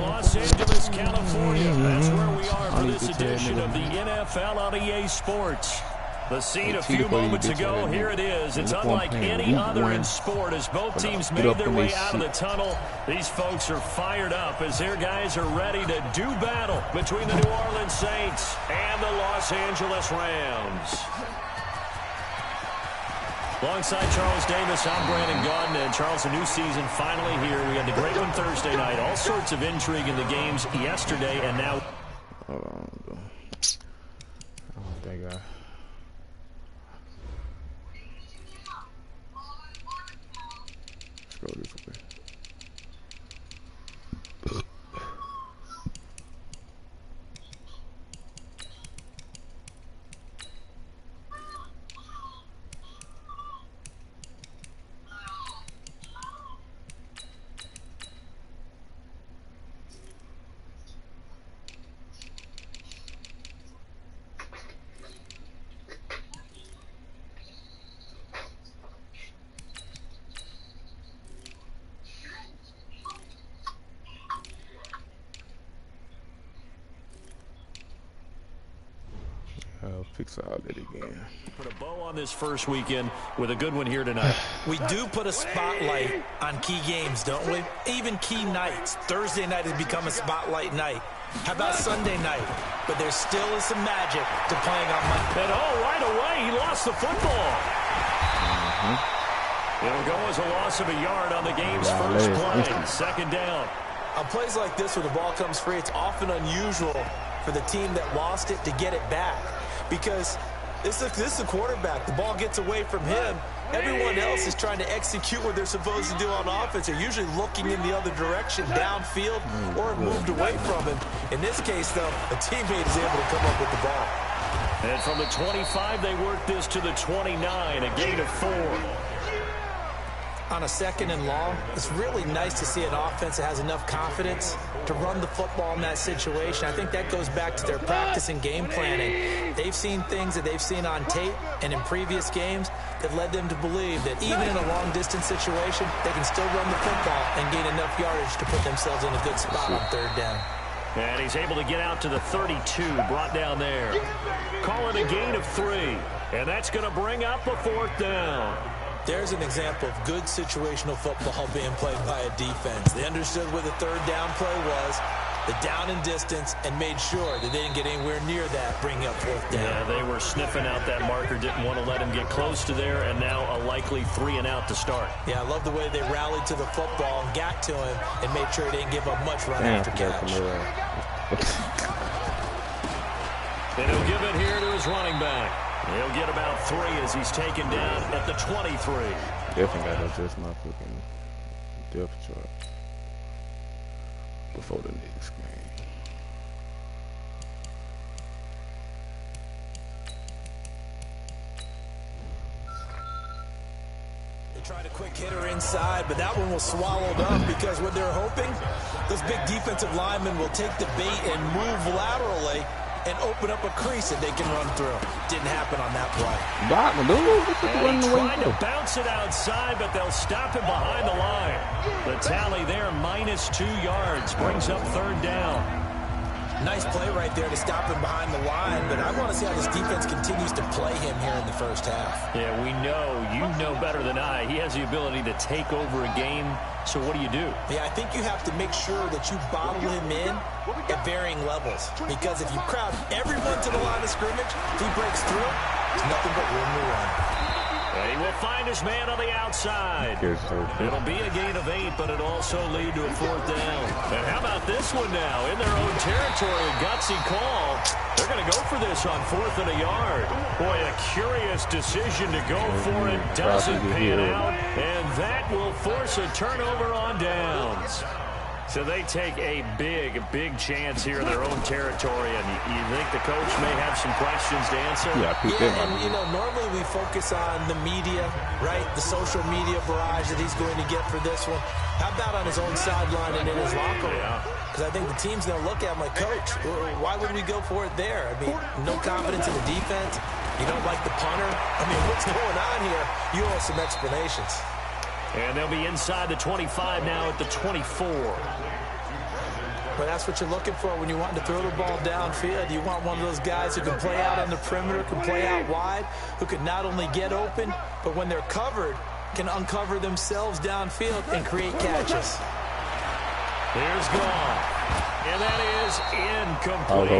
Los Angeles, California. That's where we are for this edition of the NFL on EA Sports. The scene a few moments ago, here it is. It's unlike any other in sport as both teams made their way out of the tunnel. These folks are fired up as their guys are ready to do battle between the New Orleans Saints and the Los Angeles Rams. Alongside Charles Davis, I'm Brandon Gaudin. And Charles, a new season finally here. We had the great one Thursday night. All sorts of intrigue in the games yesterday and now. Hold on. Oh, that guy. Go this way. Fix all that again. Put a bow on this first weekend with a good one here tonight. We do put a spotlight on key games, don't we? Even key nights. Thursday night has become a spotlight night. How about Sunday night? But there still is some magic to playing on Monday. And right away, he lost the football. It'll go as a loss of a yard on the game's first play. Second down. On plays like this where the ball comes free, it's often unusual for the team that lost it to get it back. Because this is a quarterback. The ball gets away from him. Everyone else is trying to execute what they're supposed to do on offense. They're usually looking in the other direction, downfield, or moved away from him. In this case, though, a teammate is able to come up with the ball. And from the 25, they work this to the 29, a gain of 4. On a second and long, it's really nice to see an offense that has enough confidence to run the football in that situation. I think that goes back to their practice and game planning. They've seen things that they've seen on tape and in previous games that led them to believe that even in a long-distance situation, they can still run the football and gain enough yardage to put themselves in a good spot on third down. And he's able to get out to the 32, brought down there. Call it a gain of 3, and that's going to bring up a 4th down. There's an example of good situational football being played by a defense. They understood where the third down play was, the down and distance, and made sure that they didn't get anywhere near that, bringing up 4th down. Yeah, they were sniffing out that marker, didn't want to let him get close to there, and now a likely 3 and out to start. Yeah, I love the way they rallied to the football and got to him and made sure he didn't give up much run after catch. And he'll give it here to his running back. He'll get about 3 as he's taken down at the 23. Definitely got to adjust my fucking depth chart before the next game. They tried a quick hitter inside, but that one was swallowed up because what they're hoping, those big defensive linemen will take the bait and move laterally and open up a crease that they can run through. Didn't happen on that play. And he tried to bounce it outside, but they'll stop him behind the line. The tally there, -2 yards, brings up 3rd down. Nice play right there to stop him behind the line, but I want to see how this defense continues to play him here in the first half. Yeah, you know better than I. He has the ability to take over a game, so what do you do? Yeah, I think you have to make sure that you bottle him in at varying levels, because if you crowd everyone to the line of scrimmage, if he breaks through, there's nothing but room to run. And he will find his man on the outside. It'll be a gain of 8, but it'll also lead to a 4th down. And how about this one now? In their own territory, a gutsy call. They're going to go for this on 4th and a yard. Boy, a curious decision to go for it. Doesn't pan out, and that will force a turnover on downs. So they take a big chance here in their own territory, and you think the coach may have some questions to answer? Yeah, and normally we focus on the media, right? The social media barrage that he's going to get for this one. How about on his own sideline and in his locker room? Because I think the team's going to look at him like, Coach, why would we go for it there? I mean, no confidence in the defense. You don't like the punter. I mean, what's going on here? You owe some explanations. And they'll be inside the 25 now at the 24. Well, that's what you're looking for when you want to throw the ball downfield. You want one of those guys who can play out on the perimeter, can play out wide, who can not only get open, but when they're covered, can uncover themselves downfield and create catches. Here's gone. And that is incomplete.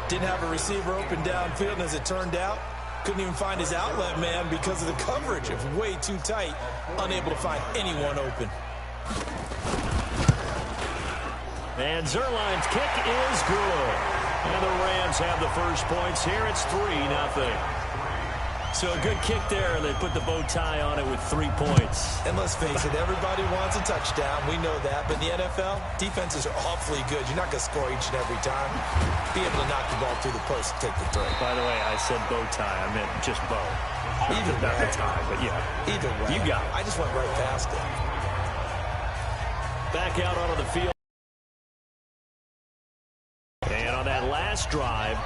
Didn't have a receiver open downfield, and as it turned out, couldn't even find his outlet man because of the coverage. It was way too tight, unable to find anyone open. And Zerline's kick is good. And the Rams have the first points here. It's 3-0. So a good kick there, and they put the bow tie on it with 3 points. And let's face it, everybody wants a touchdown. We know that. But in the NFL, defenses are awfully good. You're not going to score each and every time. Be able to knock the ball through the post and take the throw. By the way, I said bow tie. I meant just bow. Either not way. the tie, but yeah. Either way. You got it. I just went right past it. Back out onto the field. And on that last drive,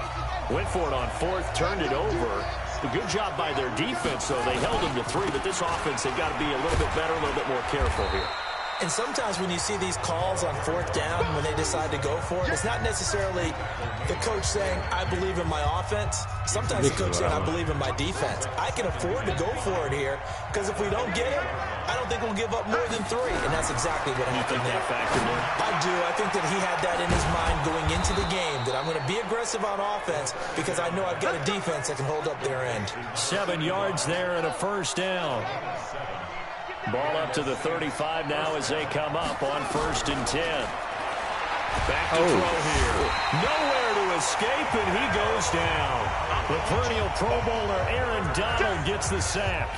went for it on fourth, turned it over. A good job by their defense, though. They held them to 3, but this offense, they've got to be a little bit better, a little bit more careful here. And sometimes when you see these calls on fourth down, when they decide to go for it, it's not necessarily the coach saying, I believe in my offense. Sometimes the coach saying, I believe in my defense. I can afford to go for it here, because if we don't get it, I don't think we'll give up more than 3. And that's exactly what happened there. I do. I think that he had that in his mind going into the game, that I'm going to be aggressive on offense because I know I've got a defense that can hold up their end. 7 yards there and a first down. Ball up to the 35 now as they come up on 1st and 10. Back to throw here. Nowhere to escape, and he goes down. The perennial Pro Bowler Aaron Donald gets the sack.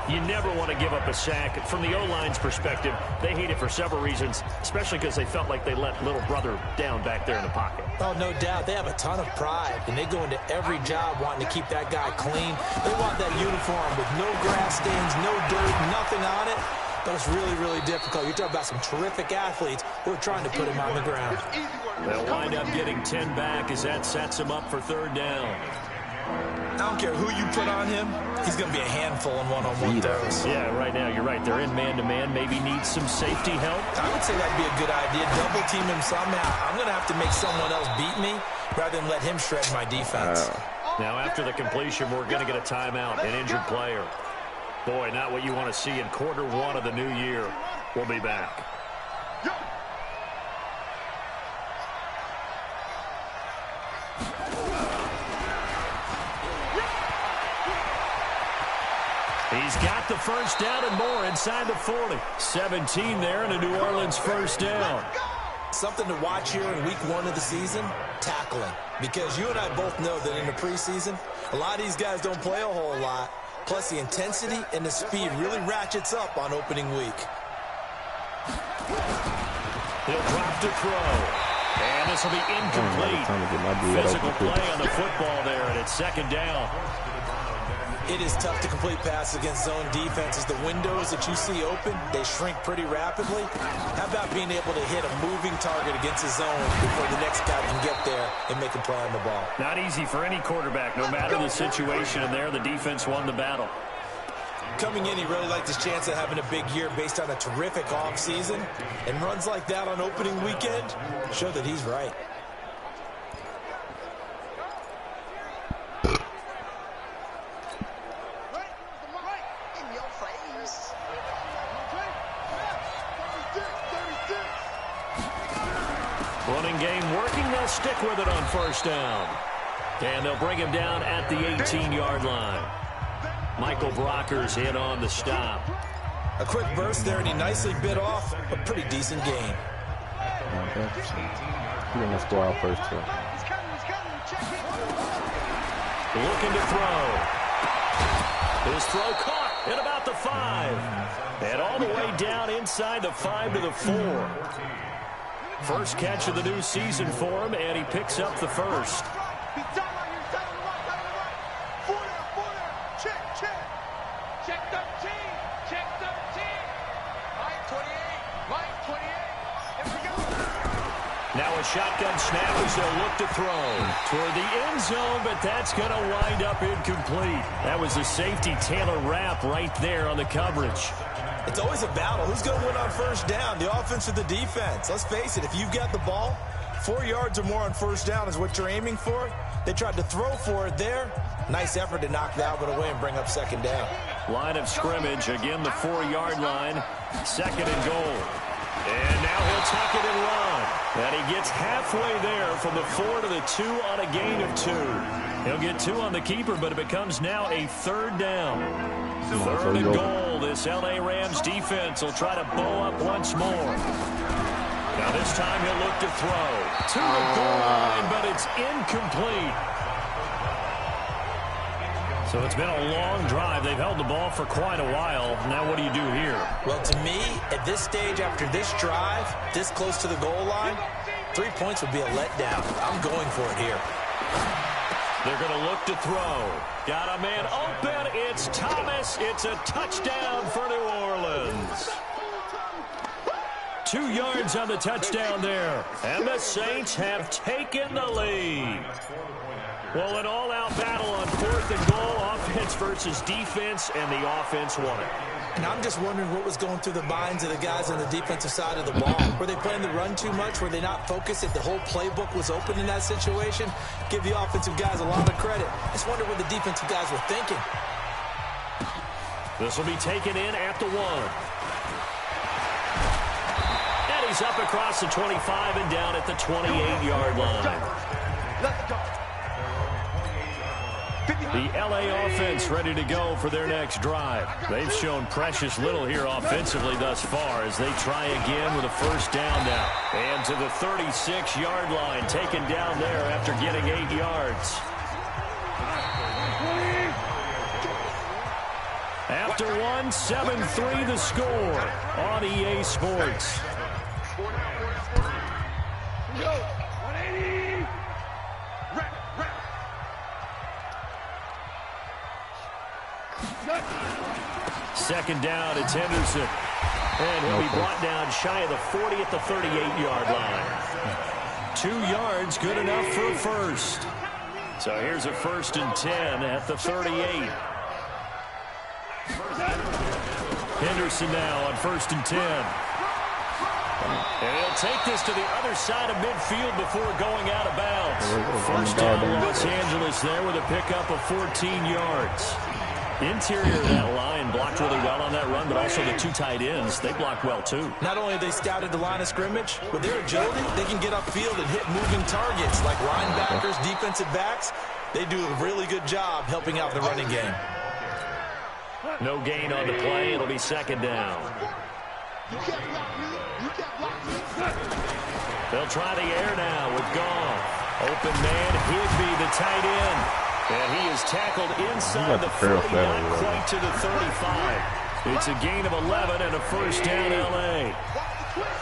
You never want to give up a sack. From the O-line's perspective, they hate it for several reasons, especially because they felt like they let little brother down back there in the pocket. Oh, no doubt. They have a ton of pride, and they go into every job wanting to keep that guy clean. They want that uniform with no grass stains, no dirt, nothing on it. But it's really, really difficult. You're talking about some terrific athletes who are trying to put him on the ground. They'll wind up getting 10 back as that sets him up for 3rd down. I don't care who you put on him, he's going to be a handful in one-on-one throws. Yeah, right now, you're right. They're in man-to-man. Maybe needs some safety help. I would say that'd be a good idea. Double team him somehow. I'm going to have to make someone else beat me rather than let him shred my defense. Now, after the completion, we're going to get a timeout, an injured player. Boy, not what you want to see in quarter 1 of the new year. We'll be back. He's got the first down and more inside the 40. 17 there and a New Orleans first down. Something to watch here in week 1 of the season, tackling. Because you and I both know that in the preseason, a lot of these guys don't play a whole lot. Plus the intensity and the speed really ratchets up on opening week. He'll drop to throw. And this will be incomplete. Physical play on the football there, and it's 2nd down. It is tough to complete passes against zone defenses. The windows that you see open, they shrink pretty rapidly. How about being able to hit a moving target against a zone before the next guy can get there and make a play on the ball? Not easy for any quarterback, no matter the situation, and there the defense won the battle. Coming in, he really liked his chance of having a big year based on a terrific offseason. And runs like that on opening weekend show that he's right. Running game working. They'll stick with it on 1st down. And they'll bring him down at the 18-yard line. Michael Brockers in on the stop. A quick burst there, and he nicely bit off a pretty decent gain. He's going to score out first, too. Looking to throw. His throw caught at about the 5. And all the way down inside the 5 to the 4. First catch of the new season for him, and he picks up the first. Now a shotgun snap as they'll look to throw toward the end zone, but that's going to wind up incomplete. That was a safety Taylor Rapp right there on the coverage. It's always a battle. Who's going to win on first down, the offense or the defense? Let's face it, if you've got the ball, 4 yards or more on first down is what you're aiming for. They tried to throw for it there. Nice effort to knock that one away and bring up second down. Line of scrimmage, again the 4-yard line, second and goal. And now he'll tuck it and run. And he gets halfway there from the 4 to the 2 on a gain of 2. He'll get 2 on the keeper, but it becomes now a third down. Third and goal. This L.A. Rams defense will try to bow up once more. Now this time he'll look to throw. To the goal line, but it's incomplete. So it's been a long drive. They've held the ball for quite a while. Now what do you do here? Well, to me, at this stage, after this drive, this close to the goal line, 3 points would be a letdown. I'm going for it here. They're going to look to throw. Got a man open. It's Thomas. It's a touchdown for New Orleans. 2 yards on the touchdown there. And the Saints have taken the lead. Well, an all-out battle on fourth and goal, offense versus defense, and the offense won it. And I'm just wondering what was going through the minds of the guys on the defensive side of the ball. Were they playing the run too much? Were they not focused if the whole playbook was open in that situation? Give the offensive guys a lot of credit. Just wonder what the defensive guys were thinking. This will be taken in at the 1. And he's up across the 25 and down at the 28-yard line. Let's go. The L.A. offense ready to go for their next drive. They've shown precious little here offensively thus far as they try again with a first down now. And to the 36-yard line, taken down there after getting 8 yards. After 1, 7-3 the score on EA Sports. Second down, it's Henderson. And he'll be brought down shy of the 40 at the 38-yard line. 2 yards, good enough for a first. So here's a 1st and 10 at the 38. Henderson now on 1st and 10. And he'll take this to the other side of midfield before going out of bounds. First down, Los Angeles there with a pickup of 14 yards. Interior of that line blocked really well on that run, but also the 2 tight ends, they blocked well too. Not only have they scouted the line of scrimmage, with their agility, they can get upfield and hit moving targets like linebackers, defensive backs. They do a really good job helping out the running game. No gain on the play. It'll be second down. They'll try the air now with Goff. Open man, Higby, the tight end. And he is tackled inside the 40, not quite to the 35. It's a gain of 11 and a first down, L.A.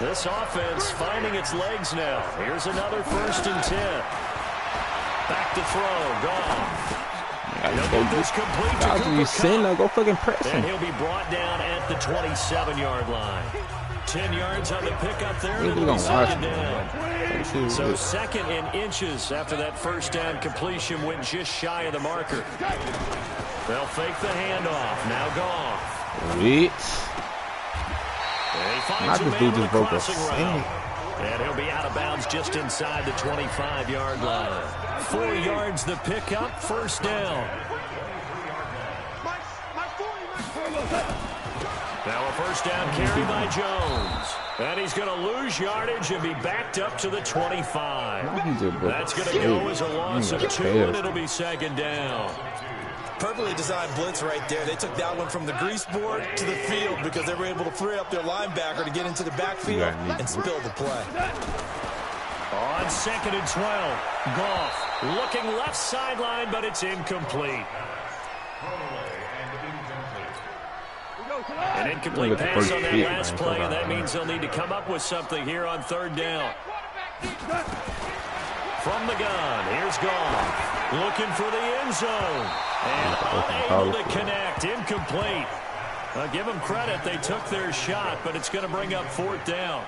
This offense finding its legs now. Here's another 1st and 10. Back to throw, Goff. He'll get this complete to Cooper Kupp. Go fucking press him. And he'll be brought down at the 27-yard line. 10 yards on the pickup there. It'll be second down. So 2nd and inches after that first down completion went just shy of the marker. They'll fake the handoff. Now Goff. Sweet. And he finds a man with a crossing route. And he'll be out of bounds just inside the 25-yard line. 4 yards the pickup, first down. Now a first down carry by Jones. And he's going to lose yardage and be backed up to the 25. That's going to go as a loss of 2, and it'll be second down. Perfectly designed blitz right there. They took that one from the grease board to the field because they were able to free up their linebacker to get into the backfield and spill the play. On 2nd and 12, Goff looking left sideline, but it's incomplete. An incomplete pass on that last play, and that means they'll need to come up with something here on 3rd down. From the gun, here's Goff. Looking for the end zone. And unable to connect. Incomplete. Give them credit. They took their shot, but it's going to bring up 4th down.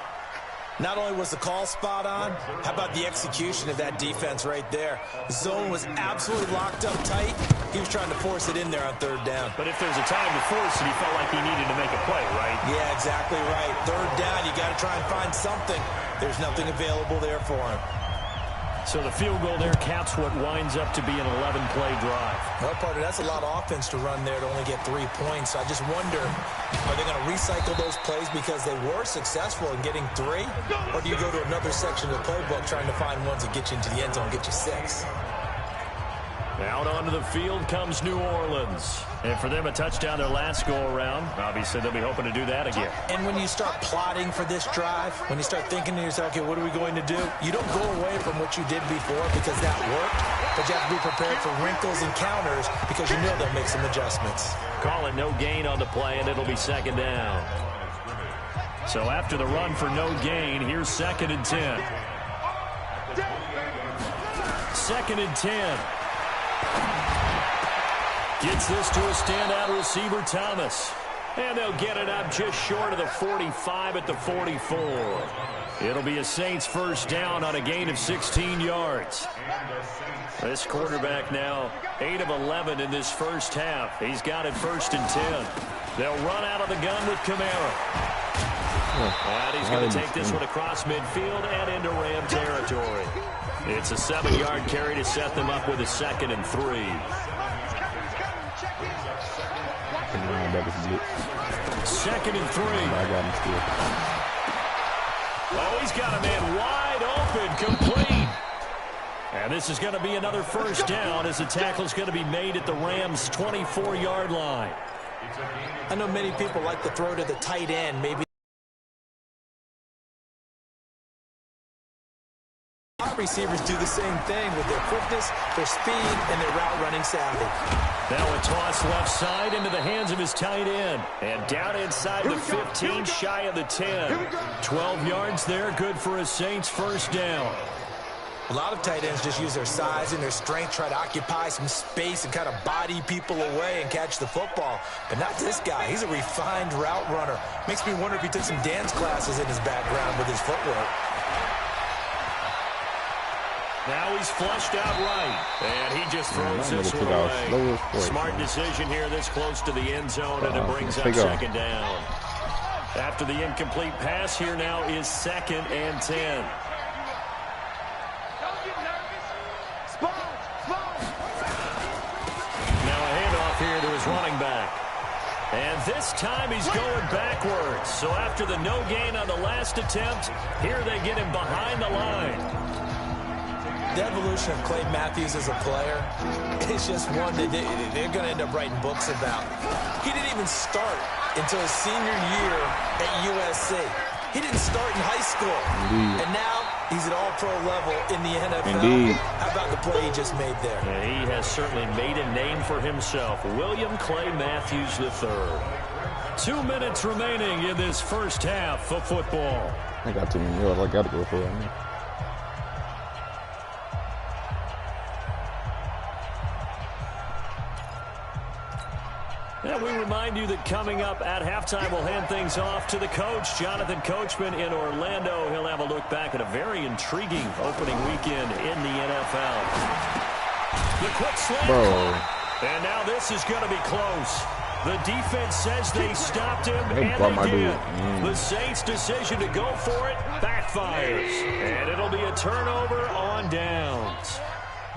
Not only was the call spot on, how about the execution of that defense right there? The zone was absolutely locked up tight. He was trying to force it in there on third down. But if there's a time to force it, he felt like he needed to make a play, right? Yeah, exactly right. Third down, you got to try and find something. There's nothing available there for him. So the field goal there caps what winds up to be an 11-play drive. Well, partner, that's a lot of offense to run there to only get 3 points. I just wonder, are they going to recycle those plays because they were successful in getting 3? Or do you go to another section of the playbook trying to find ones that get you into the end zone and get you 6? Out onto the field comes New Orleans. And for them, a touchdown their last go-around. Obviously, they'll be hoping to do that again. And when you start plotting for this drive, when you start thinking to yourself, okay, what are we going to do? You don't go away from what you did before because that worked, but you have to be prepared for wrinkles and counters because you know they'll make some adjustments. Call it no gain on the play, and it'll be second down. So after the run for no gain, here's 2nd and 10. 2nd and 10. Gets this to a standout receiver, Thomas. And they'll get it up just short of the 45 at the 44. It'll be a Saints first down on a gain of 16 yards. This quarterback now 8 of 11 in this first half. He's got it 1st and 10. They'll run out of the gun with Kamara. And he's going to take this one across midfield and into Ram territory. It's a 7-yard carry to set them up with a 2nd and 3. 2nd and 3. Oh, he's got a man wide open, complete. And this is going to be another first down as the tackle's going to be made at the Rams' 24-yard line. I know many people like to throw to the tight end, maybe. Receivers do the same thing with their quickness, their speed, and their route running savvy. Now a toss left side into the hands of his tight end. And down inside the 15, shy of the 10. 12 yards there, good for a Saints first down. A lot of tight ends just use their size and their strength, try to occupy some space and kind of body people away and catch the football. But not this guy. He's a refined route runner. Makes me wonder if he took some dance classes in his background with his footwork. Now he's flushed out right, and he just throws this one away. Smart decision here this close to the end zone, and it brings up 2nd down. After the incomplete pass, here now is 2nd and 10. Now a handoff here to his running back. And this time he's going backwards. So after the no gain on the last attempt, here they get him behind the line. The evolution of Clay Matthews as a player is just one that they're going to end up writing books about. He didn't even start until his senior year at USC. He didn't start in high school. Indeed. And now he's at all-pro level in the NFL. Indeed. How about the play he just made there? Yeah, he has certainly made a name for himself. William Clay Matthews III. 2 minutes remaining in this first half of football. I got too many yards. I got to go for it. And we remind you that coming up at halftime, we'll hand things off to the coach, Jonathan Coachman in Orlando. He'll have a look back at a very intriguing opening weekend in the NFL. The quick slant. And now this is going to be close. The defense says they stopped him, and they did. The Saints' decision to go for it backfires. And it'll be a turnover on downs.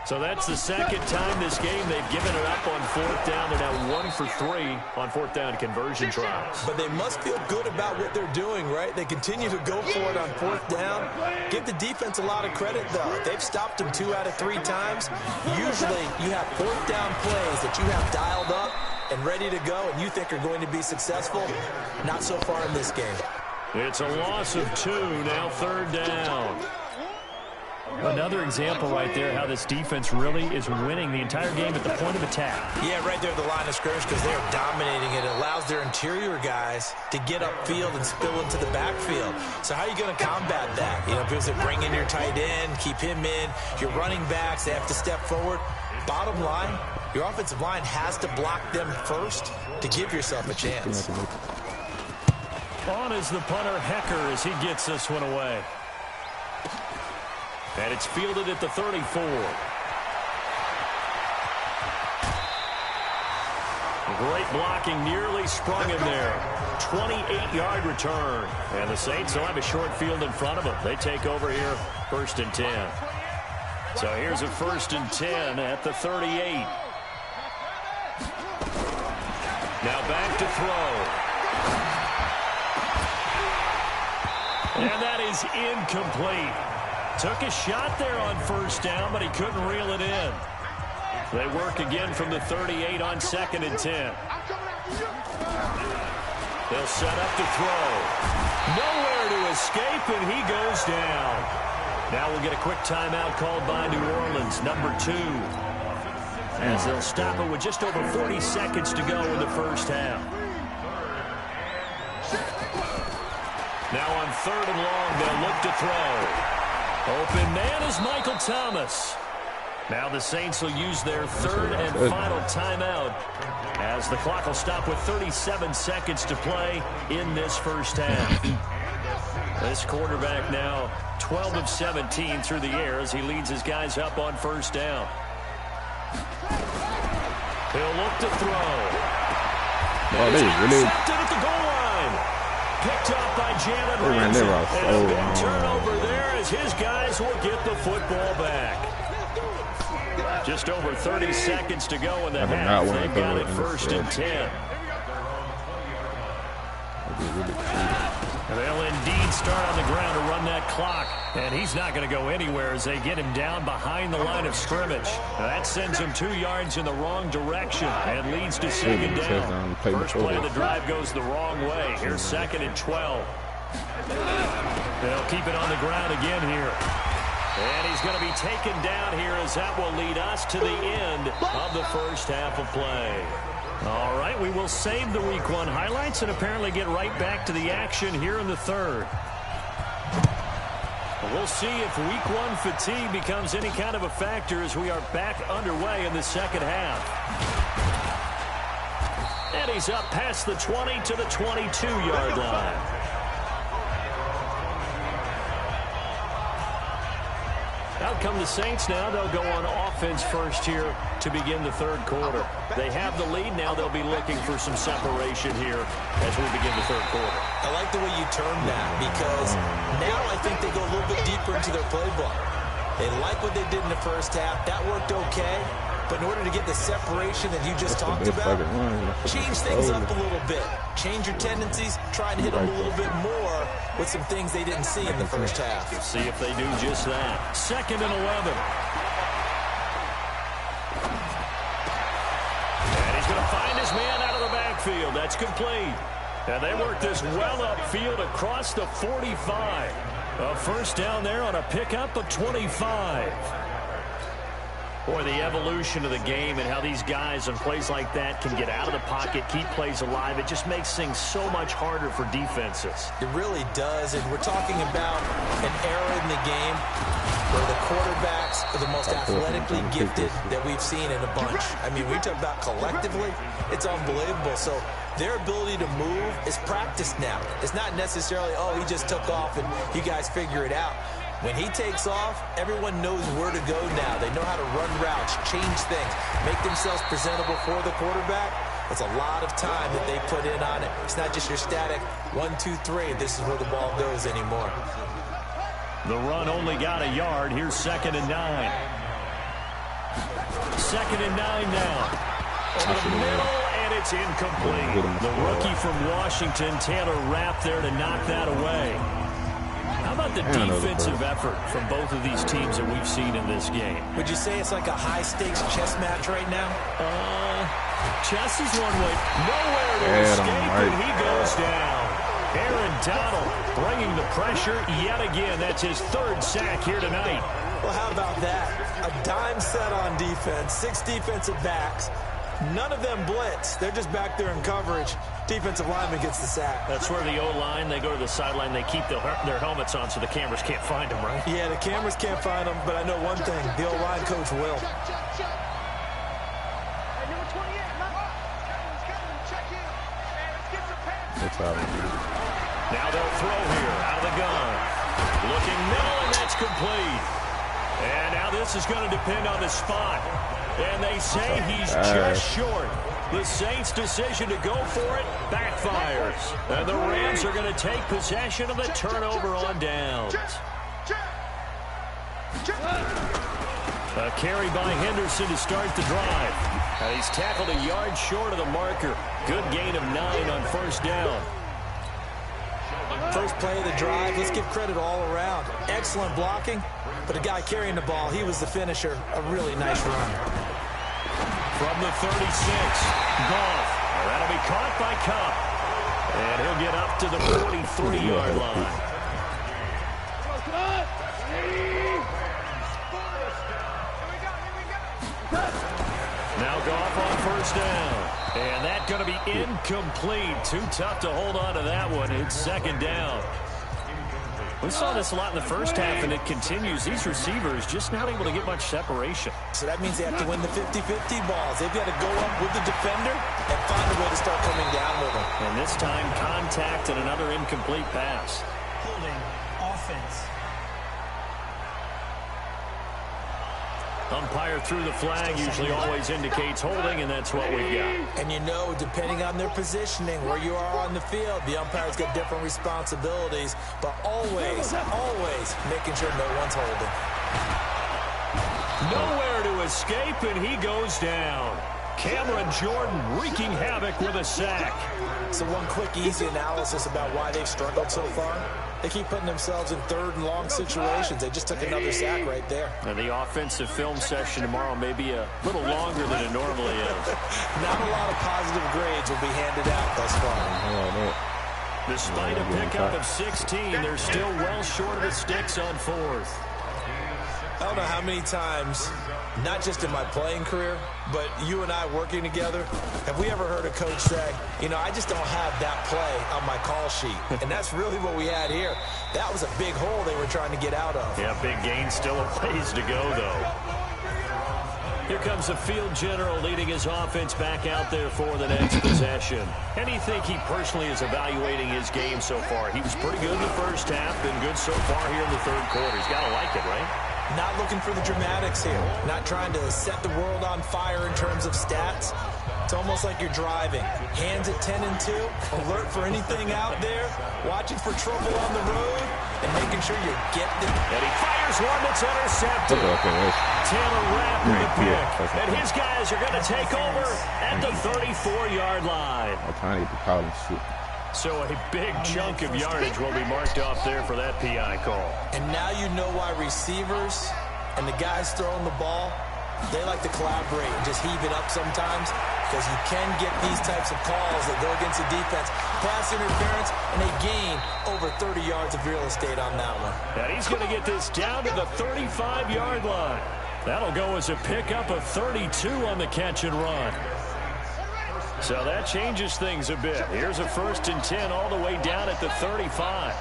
So that's the 2nd time this game they've given it up on 4th down. They're now 1 for 3 on 4th down conversion tries. But they must feel good about what they're doing, right? They continue to go for it on 4th down. Give the defense a lot of credit, though. They've stopped them 2 out of 3 times. Usually you have 4th down plays that you have dialed up and ready to go and you think are going to be successful. Not so far in this game. It's a loss of 2, now 3rd down. Another example right there how this defense really is winning the entire game at the point of attack. Yeah, right there at the line of scrimmage because they're dominating it. It allows their interior guys to get upfield and spill into the backfield. So how are you going to combat that? You know, because they bring in your tight end, keep him in. Your running backs, they have to step forward. Bottom line, your offensive line has to block them first to give yourself a chance. On is the punter, Hecker, as he gets this one away. And it's fielded at the 34. Great blocking, nearly sprung him there. 28-yard return. And the Saints will have a short field in front of them. They take over here, 1st and 10. So here's a 1st and 10 at the 38. Now back to throw. And that is incomplete. Took a shot there on 1st down, but he couldn't reel it in. They work again from the 38 on 2nd and 10. They'll set up to throw. Nowhere to escape, and he goes down. Now we'll get a quick timeout called by New Orleans, number 2. As they'll stop it with just over 40 seconds to go in the 1st half. Now on 3rd and long, they'll look to throw. Open man is Michael Thomas. Now the Saints will use their 3rd and final timeout as the clock will stop with 37 seconds to play in this 1st half. This quarterback now 12 of 17 through the air as he leads his guys up on 1st down. He'll look to throw. Oh, they really intercepted at the goal line. Picked up by Jalen ran their route Ramsey. so And a big turnover there as his guys will get the football back. Just over 30 seconds to go in the half. They've got it 1st and 10. And they'll indeed start on the ground to run that clock. And he's not going to go anywhere as they get him down behind the line of scrimmage. Now that sends him 2 yards in the wrong direction and leads to 2nd down. First play of the drive goes the wrong way. Here's 2nd and 12. They'll keep it on the ground again here. And he's going to be taken down here as that will lead us to the end of the 1st half of play. All right, we will save the Week 1 highlights and apparently get right back to the action here in the 3rd. We'll see if Week 1 fatigue becomes any kind of a factor as we are back underway in the 2nd half. And he's up past the 20 to the 22-yard line. Out come the Saints now. They'll go on offense first here to begin the 3rd quarter. They have the lead. Now they'll be looking for some separation here as we begin the 3rd quarter. I like the way you termed that because now I think they go a little bit deeper into their playbook. They like what they did in the 1st half. That worked okay. But in order to get the separation that you just talked about, change things up a little bit. Change your tendencies. Try and hit them a little bit more with some things they didn't see in the 1st half. See if they do just that. 2nd and 11. And he's going to find his man out of the backfield. That's complete. And they work this well upfield across the 45. A 1st down there on a pickup of 25. Boy, the evolution of the game and how these guys on plays like that can get out of the pocket, keep plays alive, it just makes things so much harder for defenses. It really does, and we're talking about an era in the game where the quarterbacks are the most athletically gifted that we've seen in a bunch. I mean, we talk about collectively, it's unbelievable. So their ability to move is practiced now. It's not necessarily, oh, he just took off and you guys figure it out. When he takes off, everyone knows where to go now. They know how to run routes, change things, make themselves presentable for the quarterback. It's a lot of time that they put in on it. It's not just your static 1, 2, 3. This is where the ball goes anymore. The run only got a yard. Here's 2nd and 9. 2nd and 9 now. Over the middle, and it's incomplete. The rookie from Washington, Taylor Rapp there to knock that away. How about the defensive effort from both of these teams that we've seen in this game? Would you say it's like a high-stakes chess match right now? Chess is one way. Nowhere to escape, and he goes down. Aaron Donald bringing the pressure yet again. That's his 3rd sack here tonight. Well, how about that? A dime set on defense, 6 defensive backs. None of them blitz. They're just back there in coverage. Defensive lineman gets the sack. That's where the O-line, they go to the sideline, they keep their helmets on so the cameras can't find them, right? Yeah, the cameras can't find them, but I know one thing. The O-line coach will. That's how Now they'll throw here out of the gun. Looking middle, and that's complete. And now this is going to depend on the spot. And they say he's just short. The Saints' decision to go for it backfires. And the Rams are going to take possession of the turnover on downs. A carry by Henderson to start the drive. And he's tackled a yard short of the marker. Good gain of 9 on first down. First play of the drive, let's give credit all around. Excellent blocking, but the guy carrying the ball, he was the finisher. A really nice run. From the 36, Goff. That'll be caught by Cup. And he'll get up to the 43-yard line. Now Goff on first down. And that's going to be incomplete. Too tough to hold on to that one. It's second down. We saw this a lot in the first half, and it continues. These receivers just not able to get much separation. So that means they have to win the 50-50 balls. They've got to go up with the defender and find a way to start coming down with them. And this time, contact and another incomplete pass. Holding offense. Umpire through the flag usually always indicates holding, and that's what we've got. And you know, depending on their positioning, where you are on the field, the umpire's got different responsibilities, but always, always making sure no one's holding. Nowhere to escape, and he goes down. Cameron Jordan wreaking havoc with a sack. So one quick, easy analysis about why they've struggled so far. They keep putting themselves in third and long situations. They just took another sack right there. And the offensive film session tomorrow may be a little longer than it normally is. Not a lot of positive grades will be handed out thus far. Despite a pickup of 16, they're still well short of the sticks on fourth. I don't know how many times, not just in my playing career, but you and I working together, have we ever heard a coach say, you know, I just don't have that play on my call sheet. And that's really what we had here. That was a big hole they were trying to get out of. Yeah, big gain, still a ways to go, though. Here comes the field general leading his offense back out there for the next possession. And you think he personally is evaluating his game so far? He was pretty good in the first half, been good so far here in the third quarter. He's got to like it, right? Not looking for the dramatics here. Not trying to set the world on fire in terms of stats. It's almost like you're driving. Hands at 10 and 2, alert for anything out there, watching for trouble on the road, and making sure you're getting it. And he fires one that's intercepted. Taylor Rapp with the pick. And his guys are going to take over at the 34-yard line. So a big chunk of yardage will be marked off there for that PI call. And now you know why receivers and the guys throwing the ball, they like to collaborate and just heave it up sometimes, because you can get these types of calls that go against the defense. Pass interference, and they gain over 30 yards of real estate on that one. And he's going to get this down to the 35-yard line. That'll go as a pickup of 32 on the catch and run. So that changes things a bit. Here's a 1st and 10 all the way down at the 35.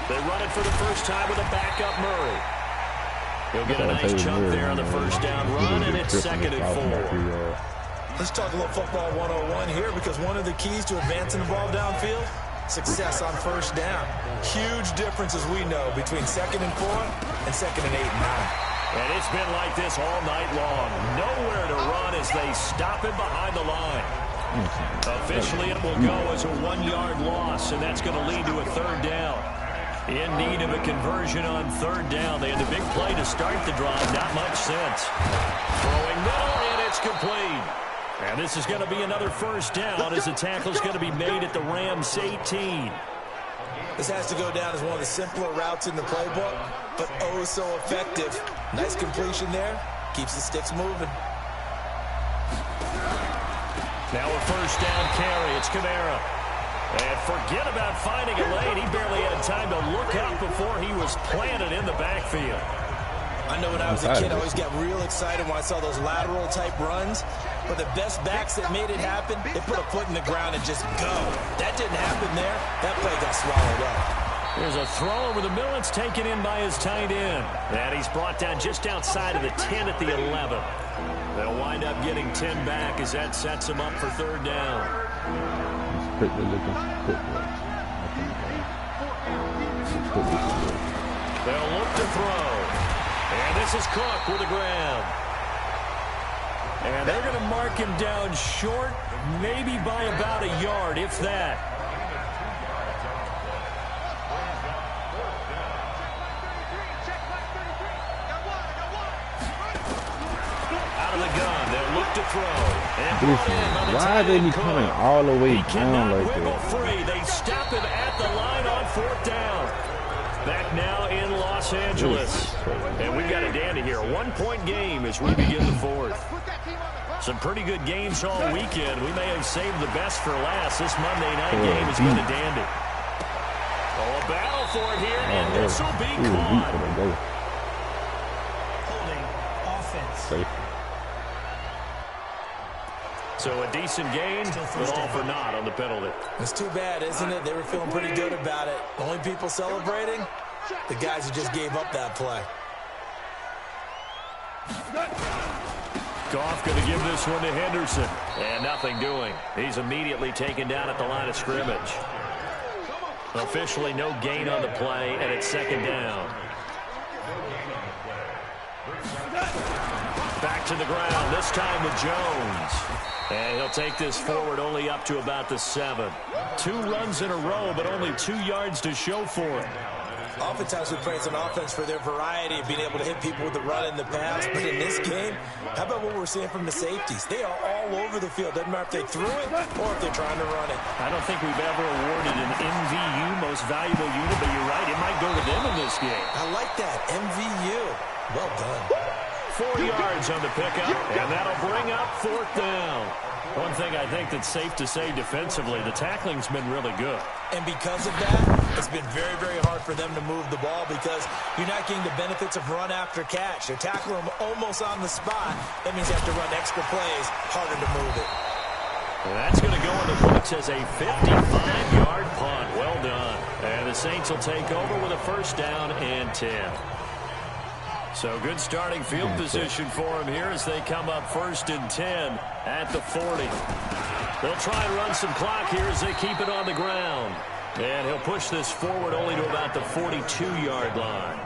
They run it for the first time with a backup Murray. He'll get a nice jump there on the first down run, and it's 2nd and 4. Let's talk a little football 101 here, because one of the keys to advancing the ball downfield, success on first down. Huge difference, as we know, between 2nd and 4 and 2nd and 8 and 9. And it's been like this all night long. Nowhere to run as they stop it behind the line. Officially, it will go as a 1-yard loss, and that's going to lead to a 3rd down. In need of a conversion on 3rd down. They had the big play to start the drive. Not much sense. Throwing middle, and it's complete. And this is going to be another 1st down, as the tackle is going to be made at the Rams 18. This has to go down as one of the simpler routes in the playbook, but oh so effective. Nice completion there. Keeps the sticks moving. Now a 1st down carry. It's Kamara. And forget about finding a lane. He barely had time to look up before he was planted in the backfield. I know when I was a kid, I always got real excited when I saw those lateral-type runs. But the best backs that made it happen, they put a foot in the ground and just go. That didn't happen there. That play got swallowed up. There's a throw over the middle. It's taken in by his tight end. And he's brought down just outside of the 10 at the 11. They'll wind up getting 10 back as that sets them up for third down. They'll look to throw. And this is Cook with the grab. And they're going to mark him down short, maybe by about a yard, if that. Out of the gun, they'll look to throw. And why are they coming all the way down like that? Free. They stop him at the line on fourth down. Back now in Los Angeles. And we've got a dandy here. A 1-point game as we begin the fourth. Some pretty good games all weekend. We may have saved the best for last. This Monday night game has been a dandy. Oh, a battle for it here, and this will be caught. Holding offense. Safe. So a decent game, but all for naught on the penalty. It's too bad, isn't it? They were feeling pretty good about it. Only people celebrating, the guys who just gave up that play. Goff going to give this one to Henderson. And nothing doing. He's immediately taken down at the line of scrimmage. Officially no gain on the play, and it's second down. Back to the ground, this time with Jones. And he'll take this forward only up to about the 7. 2 runs in a row, but only 2 yards to show for it. Oftentimes we praise an offense for their variety of being able to hit people with the run and the pass. But in this game, how about what we're seeing from the safeties? They are all over the field. Doesn't matter if they threw it or if they're trying to run it. I don't think we've ever awarded an MVU, most valuable unit, but you're right, it might go to them in this game. I like that, MVU. Well done. 4 yards on the pickup, and that'll bring up fourth down. One thing I think that's safe to say defensively, the tackling's been really good. And because of that, it's been very, very hard for them to move the ball because you're not getting the benefits of run after catch. They're tackling them almost on the spot. That means you have to run extra plays, harder to move it. And that's going to go in the books as a 55-yard punt. Well done. And the Saints will take over with a first down and 10. So good starting field position for him here as they come up first and 10 at the 40. They'll try and run some clock here as they keep it on the ground. And he'll push this forward only to about the 42-yard line.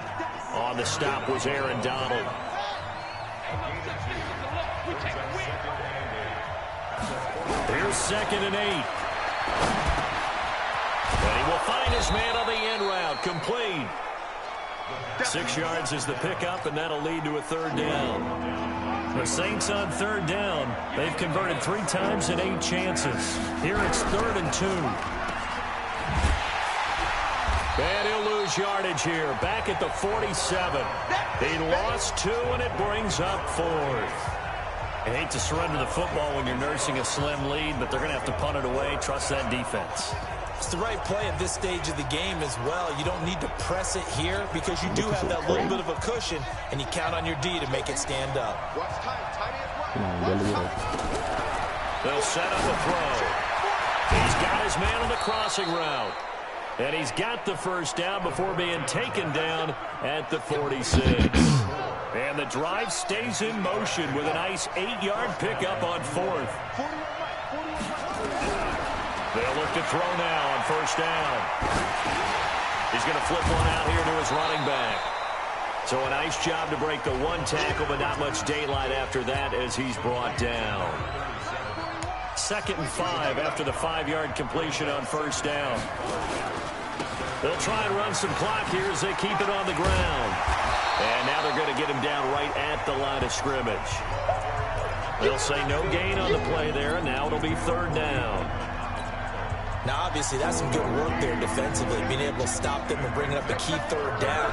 On the stop was Aaron Donald. Here's second and 8. And he will find his man on the end route. Complete. 6 yards is the pickup, and that'll lead to a third down. The Saints on third down. They've converted 3 times in 8 chances. Here it's 3rd and 2. And he'll lose yardage here. Back at the 47. He lost 2, and it brings up 4th. I hate to surrender the football when you're nursing a slim lead, but they're going to have to punt it away. Trust that defense. It's the right play at this stage of the game as well. You don't need to press it here because you do have that little bit of a cushion, and you count on your D to make it stand up. They'll set up a throw. He's got his man on the crossing route. And he's got the first down before being taken down at the 46. And the drive stays in motion with a nice 8-yard pickup on 4th. They'll look to throw now on first down. He's going to flip one out here to his running back. So a nice job to break the 1 tackle, but not much daylight after that as he's brought down. 2nd and 5 after the 5-yard completion on first down. They'll try and run some clock here as they keep it on the ground. And now they're going to get him down right at the line of scrimmage. They'll say no gain on the play there, and now it'll be 3rd down. Now, obviously, that's some good work there defensively, being able to stop them and bringing up a key 3rd down.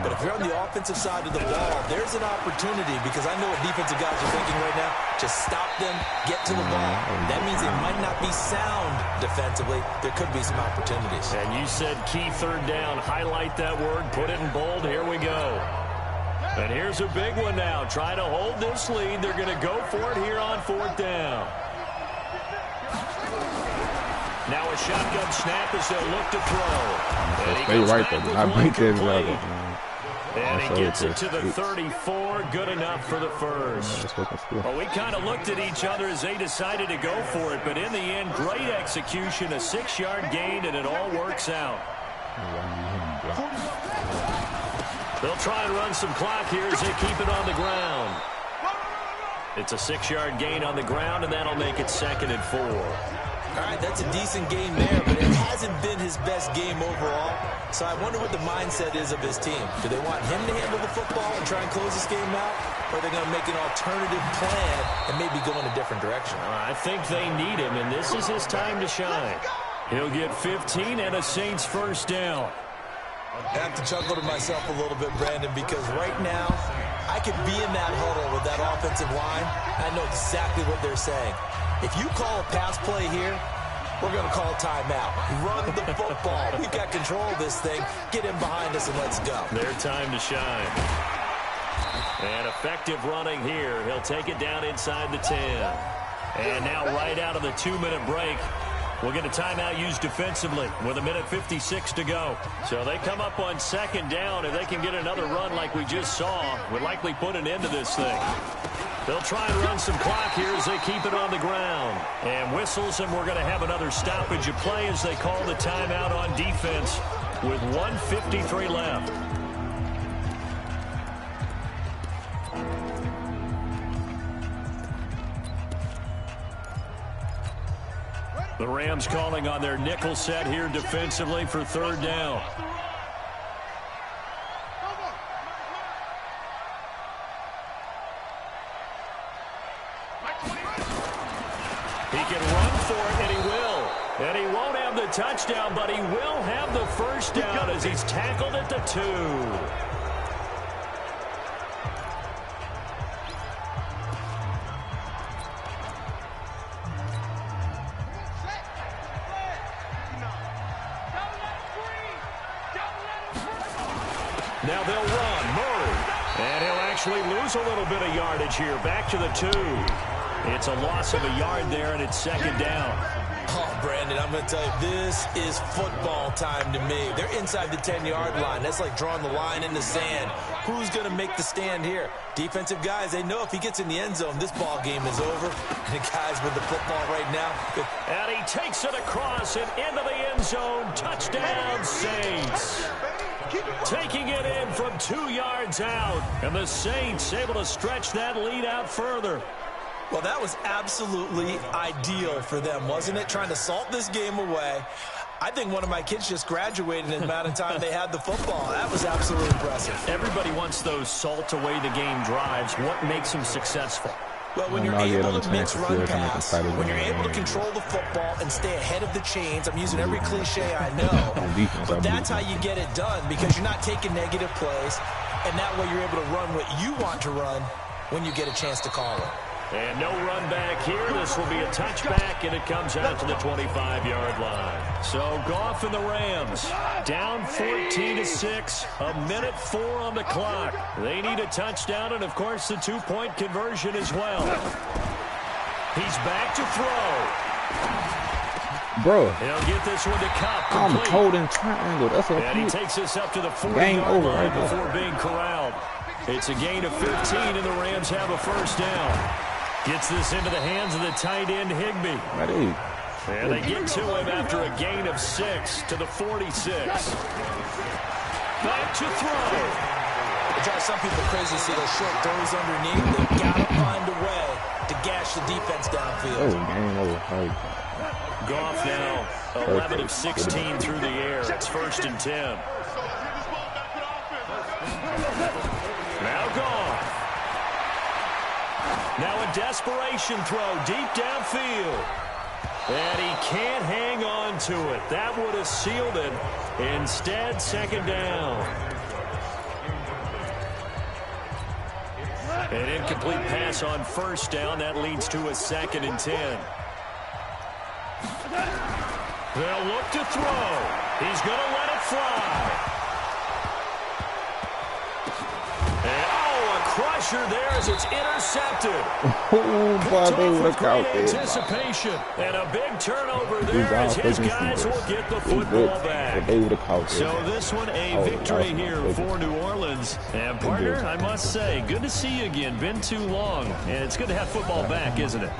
But if you're on the offensive side of the ball, there's an opportunity because I know what defensive guys are thinking right now. Just stop them, get to the ball. That means it might not be sound defensively. There could be some opportunities. And you said key 3rd down. Highlight that word. Put it in bold. Here we go. And here's a big one now. Trying to hold this lead. They're going to go for it here on 4th down. Now a shotgun snap as they'll look to throw. And he goes back with one complete. And he gets it to the 34. Good enough for the first. Well, we kind of looked at each other as they decided to go for it, but in the end, great execution, a 6-yard gain, and it all works out. They'll try and run some clock here as they keep it on the ground. It's a 6-yard gain on the ground, and that'll make it 2nd and 4. All right, that's a decent game there, but it hasn't been his best game overall. So I wonder what the mindset is of his team. Do they want him to handle the football and try and close this game out? Or are they going to make an alternative plan and maybe go in a different direction? I think they need him, and this is his time to shine. He'll get 15 and a Saints first down. I have to chuckle to myself a little bit, Brandon, because right now I could be in that huddle with that offensive line. I know exactly what they're saying. If you call a pass play here, we're going to call a timeout. Run the football. We've got control of this thing. Get him behind us and let's go. Their time to shine. And effective running here. He'll take it down inside the 10. And now right out of the 2-minute break, we'll get a timeout used defensively with 1:56 to go. So they come up on 2nd down. If they can get another run like we just saw, would likely put an end to this thing. They'll try and run some clock here as they keep it on the ground. And whistles, and we're going to have another stoppage of play as they call the timeout on defense with 1:53 left. The Rams calling on their nickel set here defensively for 3rd down. He can run for it, and he will. And he won't have the touchdown, but he will have the first down as he's tackled at the 2. Now they'll run. Murray. And he'll actually lose a little bit of yardage here. Back to the 2. It's a loss of a yard there, and it's 2nd down. Oh, Brandon, I'm going to tell you, this is football time to me. They're inside the 10-yard line. That's like drawing the line in the sand. Who's going to make the stand here? Defensive guys, they know if he gets in the end zone, this ball game is over. And the guys with the football right now. And he takes it across and into the end zone. Touchdown, Saints. Taking it in from 2 yards out. And the Saints able to stretch that lead out further. Well, that was absolutely ideal for them, wasn't it? Trying to salt this game away. I think one of my kids just graduated in the amount of time they had the football. That was absolutely impressive. Everybody wants those salt-away-the-game drives. What makes them successful? Well, when you're able to mix run pass, when you're able to control the football and stay ahead of the chains, I'm using every cliche I know, but that's how you get it done because you're not taking negative plays, and that way you're able to run what you want to run when you get a chance to call it. And no run back here. This will be a touchback, and it comes out to the 25-yard line. So Goff and the Rams down 14-6, 1:04 on the clock. They need a touchdown and, of course, the 2-point conversion as well. He's back to throw. Bro, he'll get this one to Cup. I'm holding triangle. That's a and he takes this up to the 40-yard game over line right before being corralled. It's a gain of 15, and the Rams have a first down. Gets this into the hands of the tight end, Higbee. And they get to him after a gain of 6 to the 46. Back to throw. It drives some people crazy to see those short throws underneath. They've got to find a way to gash the defense downfield. Oh, game over. Goff now 11 of 16 through the air. It's 1st and 10. Now Goff. Now a desperation throw deep downfield. And he can't hang on to it. That would have sealed it. Instead, 2nd down. An incomplete pass on 1st down. That leads to a 2nd and 10. They'll look to throw. He's going to let it fly. And, a crush pressure there as it's intercepted. Oh, boy, they would have caught it. Anticipation. And a big turnover there as his guys will get the football back. They would have caught it. So this one a victory here for New Orleans. And partner, I must say, good to see you again. Been too long. And it's good to have football back, isn't it?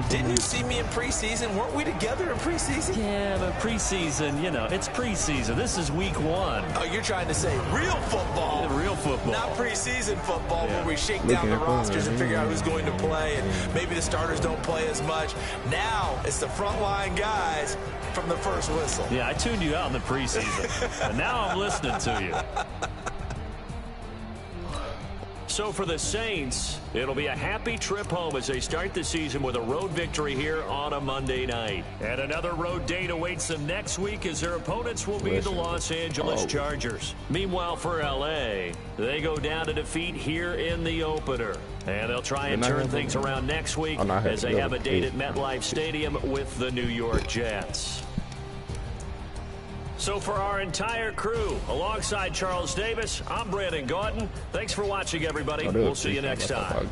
Didn't you see me in preseason? Weren't we together in preseason? Yeah, but preseason, you know, it's preseason. This is week 1. Oh, you're trying to say real football. Real football. Not preseason football where we shake down the rosters and figure out who's going to play, and maybe the starters don't play as much. Now it's the frontline guys from the first whistle. Yeah, I tuned you out in the preseason, and now I'm listening to you. So for the Saints, it'll be a happy trip home as they start the season with a road victory here on a Monday night. And another road date awaits them next week as their opponents will be the Los Angeles Chargers. Meanwhile, for L.A., they go down to defeat here in the opener. And they'll try and turn things around next week as they have a date at MetLife Stadium with the New York Jets. So for our entire crew, alongside Charles Davis, I'm Brandon Gauton. Thanks for watching, everybody. We'll see you next time.